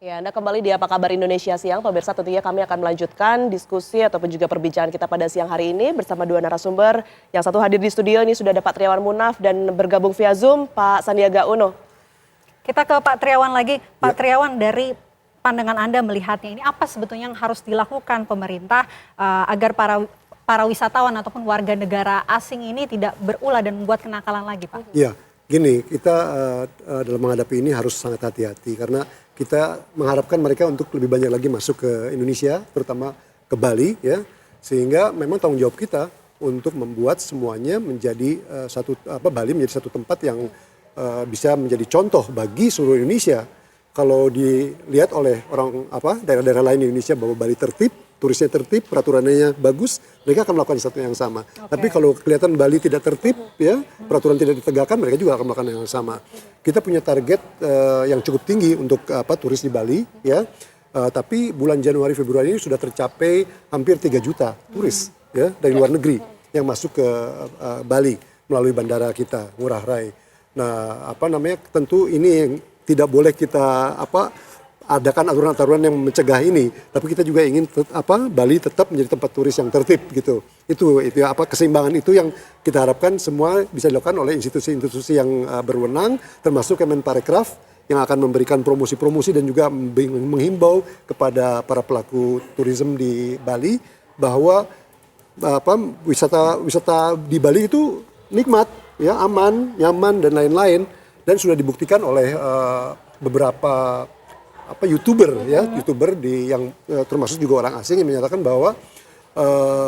Ya, Anda kembali di Apa Kabar Indonesia Siang. Pemirsa, tentunya kami akan melanjutkan diskusi ataupun juga perbincangan kita pada siang hari ini bersama dua narasumber. Yang satu hadir di studio ini sudah ada Pak Triawan Munaf dan bergabung via Zoom Pak Sandiaga Uno. Kita ke Pak Triawan lagi. Pak Triawan, dari pandangan Anda melihatnya ini apa sebetulnya yang harus dilakukan pemerintah agar para wisatawan ataupun warga negara asing ini tidak berulah dan membuat kenakalan lagi, Pak? Ya, gini, kita dalam menghadapi ini harus sangat hati-hati karena kita mengharapkan mereka untuk lebih banyak lagi masuk ke Indonesia, terutama ke Bali, ya, sehingga memang tanggung jawab kita untuk membuat semuanya menjadi Bali menjadi satu tempat yang bisa menjadi contoh bagi seluruh Indonesia. Kalau dilihat oleh daerah-daerah lain di Indonesia bahwa Bali tertib, turisnya tertib, peraturannya bagus, mereka akan melakukan sesuatu yang sama. Tapi kalau kelihatan Bali tidak tertib, ya, peraturan tidak ditegakkan, mereka juga akan melakukan yang sama. Kita punya target yang cukup tinggi untuk turis di Bali, ya. Tapi bulan Januari Februari ini sudah tercapai hampir 3 juta turis, ya, dari luar negeri yang masuk ke Bali melalui bandara kita, Ngurah Rai. Nah, tentu ini yang tidak boleh kita adakan aturan-aturan yang mencegah ini, tapi kita juga ingin Bali tetap menjadi tempat turis yang tertib gitu. Itu keseimbangan itu yang kita harapkan semua bisa dilakukan oleh institusi-institusi yang berwenang, termasuk Kemenparekraf yang akan memberikan promosi-promosi dan juga menghimbau kepada para pelaku turisme di Bali bahwa wisata di Bali itu nikmat, ya, aman, nyaman dan lain-lain, dan sudah dibuktikan oleh beberapa YouTuber yang termasuk juga orang asing yang menyatakan bahwa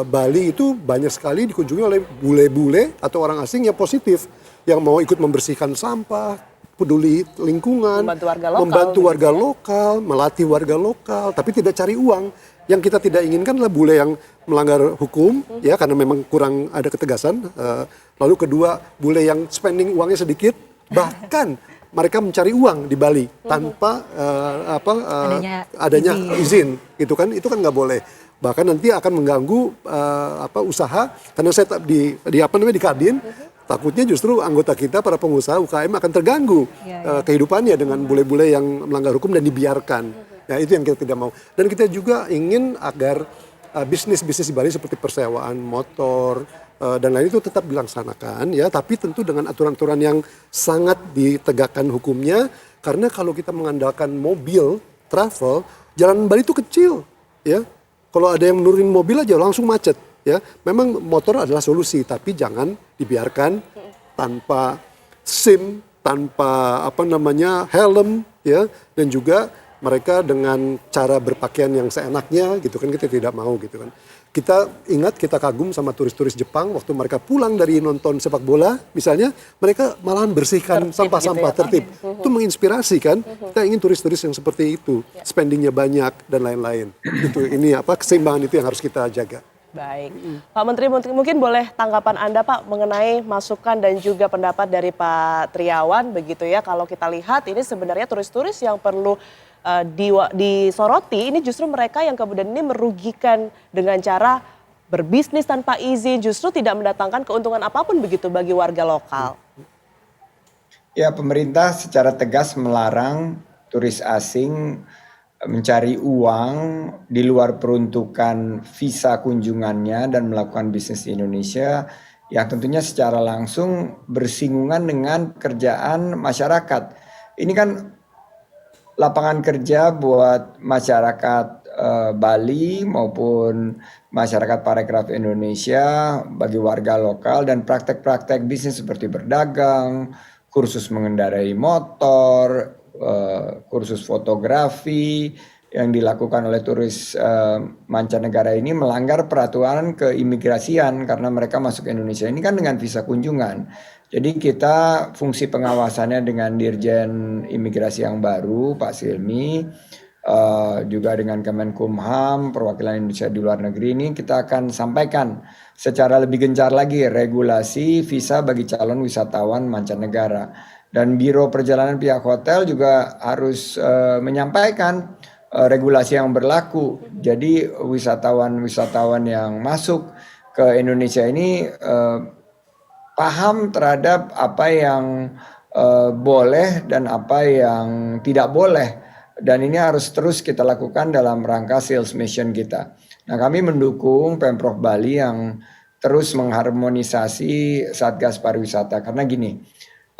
Bali itu banyak sekali dikunjungi oleh bule-bule atau orang asing yang positif, yang mau ikut membersihkan sampah, peduli lingkungan, membantu warga lokal, melatih warga lokal, tapi tidak cari uang. Yang kita tidak inginkan adalah bule yang melanggar hukum, ya, karena memang kurang ada ketegasan. Lalu kedua, bule yang spending uangnya sedikit, bahkan mereka mencari uang di Bali tanpa adanya izin, itu kan nggak boleh. Bahkan nanti akan mengganggu usaha, karena saya di Kadin, takutnya justru anggota kita para pengusaha UKM akan terganggu kehidupannya dengan bule-bule yang melanggar hukum dan dibiarkan. Ya, itu yang kita tidak mau. Dan kita juga ingin agar bisnis-bisnis di Bali seperti persewaan motor dan lain itu tetap dilaksanakan, ya, tapi tentu dengan aturan-aturan yang sangat ditegakkan hukumnya, karena kalau kita mengandalkan mobil travel, jalan Bali itu kecil, ya. Kalau ada yang menurunin mobil aja langsung macet, ya. Memang motor adalah solusi, tapi jangan dibiarkan tanpa SIM, tanpa helm, ya, dan juga mereka dengan cara berpakaian yang seenaknya gitu kan, kita tidak mau gitu kan. Kita ingat, kita kagum sama turis-turis Jepang waktu mereka pulang dari nonton sepak bola misalnya, mereka malahan bersihkan sampah-sampah tertib. Itu menginspirasi kan. Kita ingin turis-turis yang seperti itu, spendingnya banyak dan lain-lain. Itu keseimbangan itu yang harus kita jaga. Baik, Pak Menteri, mungkin boleh tanggapan Anda, Pak, mengenai masukan dan juga pendapat dari Pak Triawan begitu ya. Kalau kita lihat ini sebenarnya turis-turis yang perlu disoroti, ini justru mereka yang kemudian ini merugikan dengan cara berbisnis tanpa izin, justru tidak mendatangkan keuntungan apapun begitu bagi warga lokal. Ya, pemerintah secara tegas melarang turis asing mencari uang di luar peruntukan visa kunjungannya dan melakukan bisnis di Indonesia yang tentunya secara langsung bersinggungan dengan pekerjaan masyarakat. Ini kan lapangan kerja buat masyarakat Bali maupun masyarakat parekraf Indonesia bagi warga lokal, dan praktek-praktek bisnis seperti berdagang, kursus mengendarai motor, kursus fotografi yang dilakukan oleh turis mancanegara ini melanggar peraturan keimigrasian karena mereka masuk ke Indonesia ini kan dengan visa kunjungan. Jadi kita fungsi pengawasannya dengan Dirjen Imigrasi yang baru, Pak Silmi, juga dengan Kemenkumham, perwakilan Indonesia di luar negeri ini kita akan sampaikan secara lebih gencar lagi regulasi visa bagi calon wisatawan mancanegara. Dan Biro Perjalanan pihak hotel juga harus menyampaikan regulasi yang berlaku. Jadi wisatawan-wisatawan yang masuk ke Indonesia ini paham terhadap apa yang boleh dan apa yang tidak boleh dan ini harus terus kita lakukan dalam rangka sales mission kita. Nah, kami mendukung Pemprov Bali yang terus mengharmonisasi Satgas Pariwisata karena gini,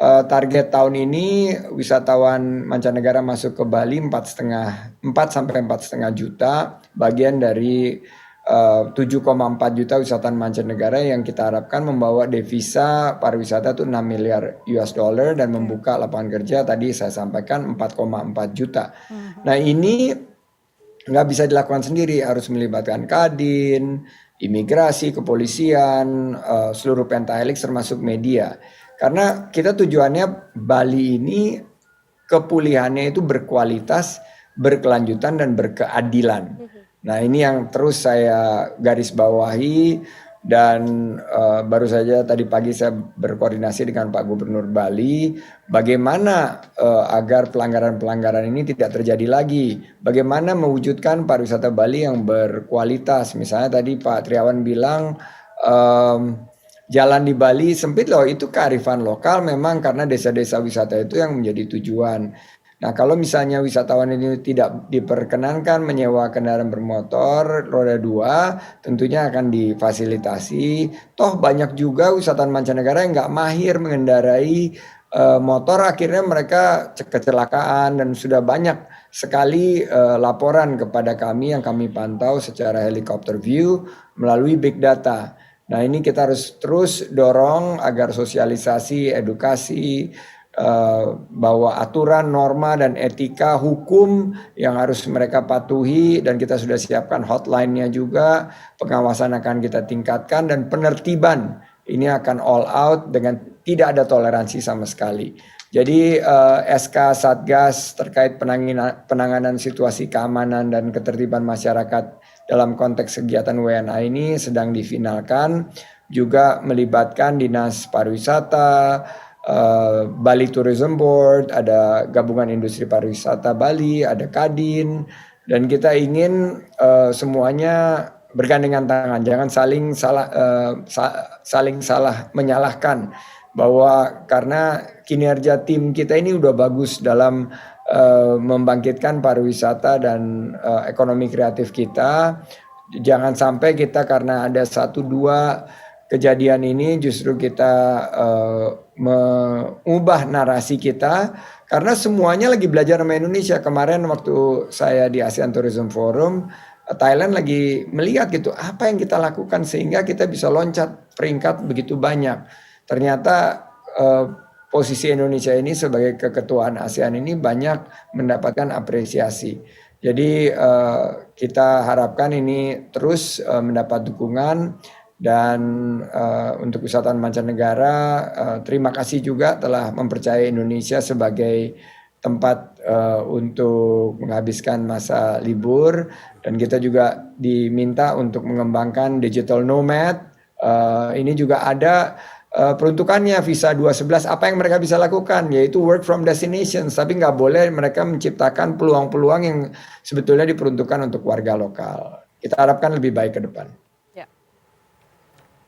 target tahun ini wisatawan mancanegara masuk ke Bali 4 sampai 4,5 juta, bagian dari 7,4 juta wisatawan mancanegara yang kita harapkan membawa devisa pariwisata itu 6 miliar US dollar dan membuka lapangan kerja tadi saya sampaikan 4,4 juta. Nah, ini nggak bisa dilakukan sendiri, harus melibatkan Kadin, imigrasi, kepolisian, seluruh pentahelix termasuk media. Karena kita tujuannya Bali ini kepulihannya itu berkualitas, berkelanjutan dan berkeadilan. Nah, ini yang terus saya garis bawahi dan baru saja tadi pagi saya berkoordinasi dengan Pak Gubernur Bali bagaimana agar pelanggaran-pelanggaran ini tidak terjadi lagi. Bagaimana mewujudkan pariwisata Bali yang berkualitas. Misalnya tadi Pak Triawan bilang jalan di Bali sempit loh, itu kearifan lokal memang karena desa-desa wisata itu yang menjadi tujuan. Nah, kalau misalnya wisatawan ini tidak diperkenankan menyewa kendaraan bermotor roda 2, tentunya akan difasilitasi. Toh banyak juga wisatawan mancanegara yang nggak mahir mengendarai motor, akhirnya mereka kecelakaan dan sudah banyak sekali laporan kepada kami yang kami pantau secara helikopter view melalui big data. Nah, ini kita harus terus dorong agar sosialisasi, edukasi, bahwa aturan, norma dan etika hukum yang harus mereka patuhi, dan kita sudah siapkan hotline-nya juga, pengawasan akan kita tingkatkan dan penertiban ini akan all out dengan tidak ada toleransi sama sekali. Jadi SK Satgas terkait penanganan situasi keamanan dan ketertiban masyarakat dalam konteks kegiatan WNA ini sedang difinalkan, juga melibatkan Dinas Pariwisata, Bali Tourism Board, ada Gabungan Industri Pariwisata Bali, ada Kadin, dan kita ingin semuanya bergandengan tangan, jangan saling salah menyalahkan, bahwa karena kinerja tim kita ini udah bagus dalam membangkitkan pariwisata dan ekonomi kreatif kita, jangan sampai kita karena ada 1-2 kejadian ini justru kita mengubah narasi kita, karena semuanya lagi belajar sama Indonesia. Kemarin waktu saya di ASEAN Tourism Forum, Thailand lagi melihat gitu apa yang kita lakukan sehingga kita bisa loncat peringkat begitu banyak. Ternyata posisi Indonesia ini sebagai keketuaan ASEAN ini banyak mendapatkan apresiasi. Jadi kita harapkan ini terus mendapat dukungan. Dan untuk wisatawan mancanegara, terima kasih juga telah mempercayai Indonesia sebagai tempat untuk menghabiskan masa libur. Dan kita juga diminta untuk mengembangkan digital nomad. Ini juga ada peruntukannya visa 211, apa yang mereka bisa lakukan, yaitu work from destinations. Tapi nggak boleh mereka menciptakan peluang-peluang yang sebetulnya diperuntukkan untuk warga lokal. Kita harapkan lebih baik ke depan.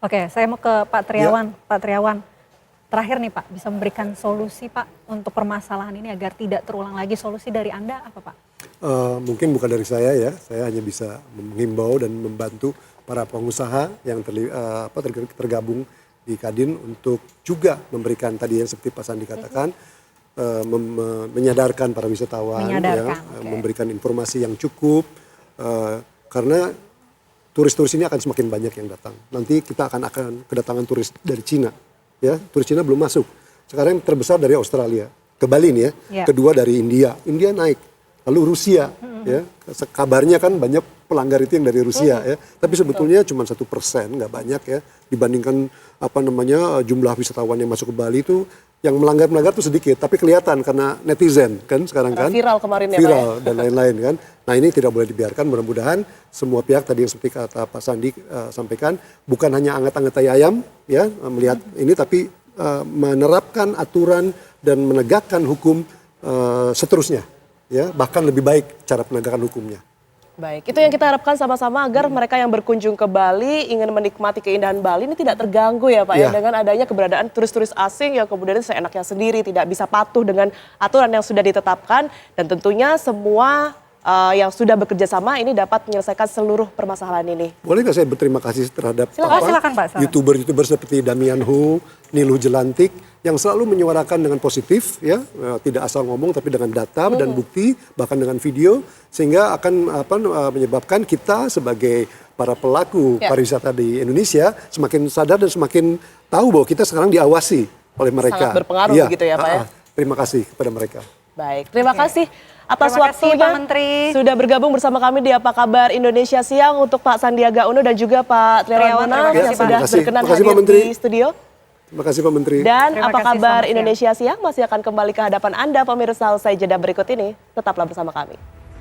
Oke, saya mau ke Pak Triawan. Ya. Pak Triawan, terakhir nih Pak, bisa memberikan solusi Pak untuk permasalahan ini agar tidak terulang lagi. Solusi dari Anda apa Pak? Mungkin bukan dari saya ya, saya hanya bisa menghimbau dan membantu para pengusaha yang tergabung di Kadin untuk juga memberikan tadi yang seperti Pak Sandi katakan, menyadarkan para wisatawan, memberikan informasi yang cukup, karena turis-turis ini akan semakin banyak yang datang. Nanti kita akan kedatangan turis dari Cina, ya. Turis Cina belum masuk. Sekarang yang terbesar dari Australia, ke Bali nih ya. Kedua dari India naik. Lalu Rusia, ya. Kabarnya kan banyak pelanggar itu yang dari Rusia, ya. Tapi sebetulnya cuma 1%, nggak banyak ya. Dibandingkan jumlah wisatawan yang masuk ke Bali itu, yang melanggar itu sedikit, tapi kelihatan karena netizen kan sekarang kan. Viral kemarin ya Pak. Viral dan lain-lain kan. Nah, ini tidak boleh dibiarkan, mudah-mudahan semua pihak tadi yang seperti kata Pak Sandi sampaikan, bukan hanya anget-anget tai ayam ya melihat ini, tapi menerapkan aturan dan menegakkan hukum seterusnya ya, bahkan lebih baik cara penegakan hukumnya. Baik, itu yang kita harapkan sama-sama agar mereka yang berkunjung ke Bali ingin menikmati keindahan Bali ini tidak terganggu ya Pak ya, Iya. dengan adanya keberadaan turis-turis asing yang kemudian seenaknya sendiri tidak bisa patuh dengan aturan yang sudah ditetapkan dan tentunya semua yang sudah bekerja sama ini dapat menyelesaikan seluruh permasalahan ini. Boleh nggak saya berterima kasih terhadap Silakan, Pak. Silakan. YouTuber seperti Damian Hu, Niluh Jelantik yang selalu menyuarakan dengan positif ya, tidak asal ngomong tapi dengan data dan bukti bahkan dengan video sehingga akan menyebabkan kita sebagai para pelaku pariwisata di Indonesia semakin sadar dan semakin tahu bahwa kita sekarang diawasi oleh mereka. Sangat berpengaruh begitu ya Pak ya. Terima kasih kepada mereka. Baik, terima kasih atas Terima kasih, waktunya Pak Menteri. sudah bergabung bersama kami di Apa Kabar Indonesia Siang untuk Pak Sandiaga Uno dan juga Pak Triawan Terima Munaf kasih, yang Pak. sudah Terima kasih. berkenan Terima kasih, hadir Pak Menteri. di studio. Terima kasih Pak Menteri. Dan Terima Apa kasih, Kabar selamat siang. Indonesia Siang masih akan kembali ke hadapan Anda pemirsa usai jeda berikut ini. Tetaplah bersama kami.